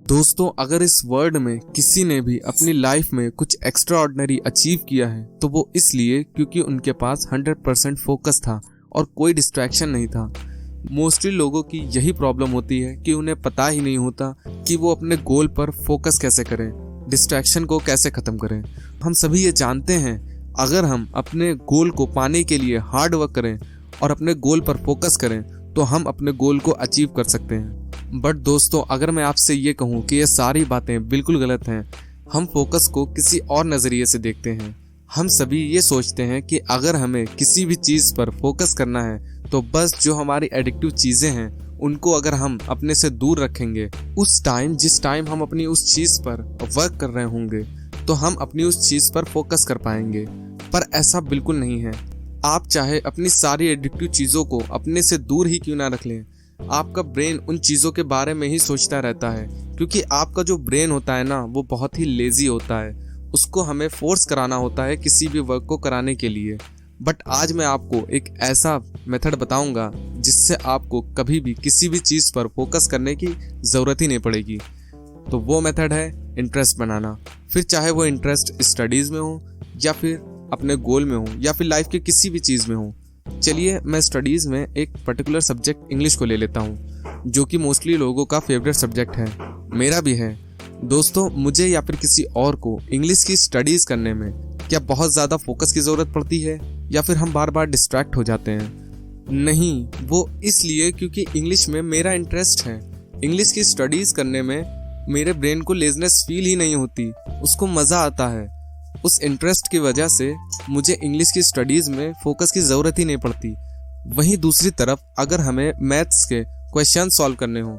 दोस्तों, अगर इस वर्ल्ड में किसी ने भी अपनी लाइफ में कुछ एक्स्ट्रा ऑर्डिनरी अचीव किया है तो वो इसलिए क्योंकि उनके पास 100% फोकस था और कोई डिस्ट्रैक्शन नहीं था। मोस्टली लोगों की यही प्रॉब्लम होती है कि उन्हें पता ही नहीं होता कि वो अपने गोल पर फोकस कैसे करें, डिस्ट्रैक्शन को कैसे ख़त्म करें। हम सभी ये जानते हैं, अगर हम अपने गोल को पाने के लिए हार्ड वर्क करें और अपने गोल पर फोकस करें तो हम अपने गोल को अचीव कर सकते हैं। बट दोस्तों, अगर मैं आपसे ये कहूँ कि ये सारी बातें बिल्कुल गलत हैं, हम फोकस को किसी और नज़रिए से देखते हैं। हम सभी ये सोचते हैं कि अगर हमें किसी भी चीज़ पर फोकस करना है तो बस जो हमारी एडिक्टिव चीज़ें हैं उनको अगर हम अपने से दूर रखेंगे, उस टाइम जिस टाइम हम अपनी उस चीज़ पर वर्क कर रहे होंगे तो हम अपनी उस चीज़ पर फोकस कर पाएंगे। पर ऐसा बिल्कुल नहीं है। आप चाहे अपनी सारी एडिक्टिव चीज़ों को अपने से दूर ही क्यों ना रख लें, आपका ब्रेन उन चीज़ों के बारे में ही सोचता रहता है, क्योंकि आपका जो ब्रेन होता है ना, वो बहुत ही लेज़ी होता है। उसको हमें फोर्स कराना होता है किसी भी वर्क को कराने के लिए। बट आज मैं आपको एक ऐसा मेथड बताऊंगा जिससे आपको कभी भी किसी भी चीज़ पर फोकस करने की ज़रूरत ही नहीं पड़ेगी। तो वो मेथड है इंटरेस्ट बनाना। फिर चाहे वो इंटरेस्ट स्टडीज़ में हो या फिर अपने गोल में हो या फिर लाइफ के किसी भी चीज़ में हो। चलिए, मैं स्टडीज़ में एक पर्टिकुलर सब्जेक्ट इंग्लिश को ले लेता हूँ, जो कि मोस्टली लोगों का फेवरेट सब्जेक्ट है, मेरा भी है। दोस्तों, मुझे या फिर किसी और को इंग्लिश की स्टडीज़ करने में क्या बहुत ज़्यादा फोकस की ज़रूरत पड़ती है या फिर हम बार बार डिस्ट्रैक्ट हो जाते हैं? नहीं, वो इसलिए क्योंकि इंग्लिश में मेरा इंटरेस्ट है। इंग्लिश की स्टडीज़ करने में मेरे ब्रेन को लेज़नेस फील ही नहीं होती, उसको मज़ा आता है। उस इंटरेस्ट की वजह से मुझे इंग्लिश की स्टडीज़ में फोकस की ज़रूरत ही नहीं पड़ती। वहीं दूसरी तरफ अगर हमें मैथ्स के क्वेश्चन सॉल्व करने हो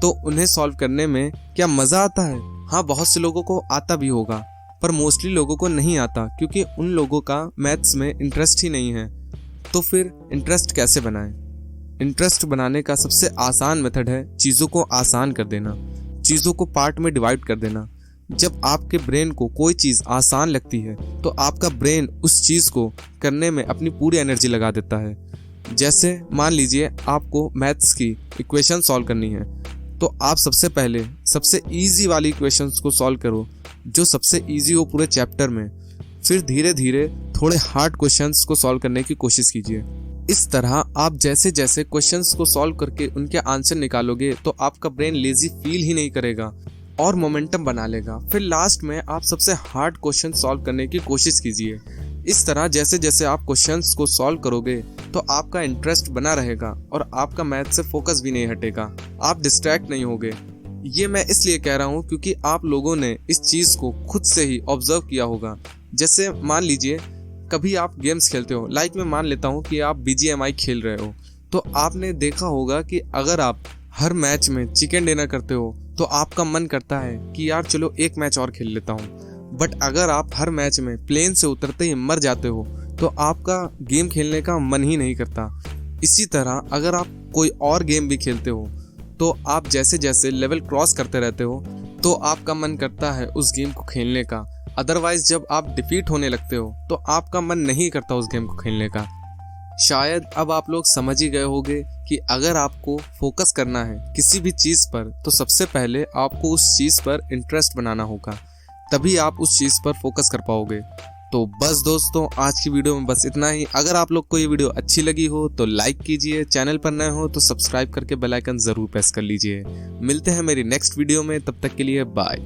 तो उन्हें सॉल्व करने में क्या मज़ा आता है? हाँ, बहुत से लोगों को आता भी होगा, पर मोस्टली लोगों को नहीं आता क्योंकि उन लोगों का मैथ्स में इंटरेस्ट ही नहीं है। तो फिर इंटरेस्ट कैसे बनाएं? इंटरेस्ट बनाने का सबसे आसान मेथड है चीज़ों को आसान कर देना, चीज़ों को पार्ट में डिवाइड कर देना। जब आपके ब्रेन को कोई चीज़ आसान लगती है तो आपका ब्रेन उस चीज़ को करने में अपनी पूरी एनर्जी लगा देता है। जैसे मान लीजिए आपको मैथ्स की इक्वेशन सॉल्व करनी है, तो आप सबसे पहले सबसे इजी वाली इक्वेशंस को सॉल्व करो, जो सबसे इजी हो पूरे चैप्टर में। फिर धीरे धीरे थोड़े हार्ड क्वेश्चंस को सॉल्व करने की कोशिश कीजिए। इस तरह आप जैसे जैसे क्वेश्चंस को सॉल्व करके उनके आंसर निकालोगे तो आपका ब्रेन लेजी फील ही नहीं करेगा और मोमेंटम बना लेगा। फिर लास्ट में आप सबसे हार्ड क्वेश्चन सॉल्व करने की कोशिश कीजिए। इस तरह जैसे जैसे आप क्वेश्चंस को सॉल्व करोगे तो आपका इंटरेस्ट बना रहेगा और आपका मैथ से फोकस भी नहीं हटेगा, आप डिस्ट्रैक्ट नहीं होगे। ये मैं इसलिए कह रहा हूँ क्योंकि आप लोगों ने इस चीज़ को खुद से ही ऑब्जर्व किया होगा। जैसे मान लीजिए कभी आप गेम्स खेलते हो, लाइक मैं मान लेता हूँ कि आप BGMI खेल रहे हो, तो आपने देखा होगा कि अगर आप हर मैच में चिकन डिनर करते हो तो आपका मन करता है कि यार चलो एक मैच और खेल लेता हूँ। बट अगर आप हर मैच में प्लेन से उतरते ही मर जाते हो तो आपका गेम खेलने का मन ही नहीं करता। इसी तरह अगर आप कोई और गेम भी खेलते हो तो आप जैसे जैसे लेवल क्रॉस करते रहते हो तो आपका मन करता है उस गेम को खेलने का। अदरवाइज जब आप डिफीट होने लगते हो तो आपका मन नहीं करता उस गेम को खेलने का। शायद अब आप लोग समझ ही गए होंगे कि अगर आपको फोकस करना है किसी भी चीज़ पर तो सबसे पहले आपको उस चीज़ पर इंटरेस्ट बनाना होगा, तभी आप उस चीज़ पर फोकस कर पाओगे। तो बस दोस्तों, आज की वीडियो में बस इतना ही। अगर आप लोग को ये वीडियो अच्छी लगी हो तो लाइक कीजिए, चैनल पर नए हो तो सब्सक्राइब करके बेल आइकन ज़रूर प्रेस कर लीजिए। मिलते हैं मेरी नेक्स्ट वीडियो में, तब तक के लिए बाय।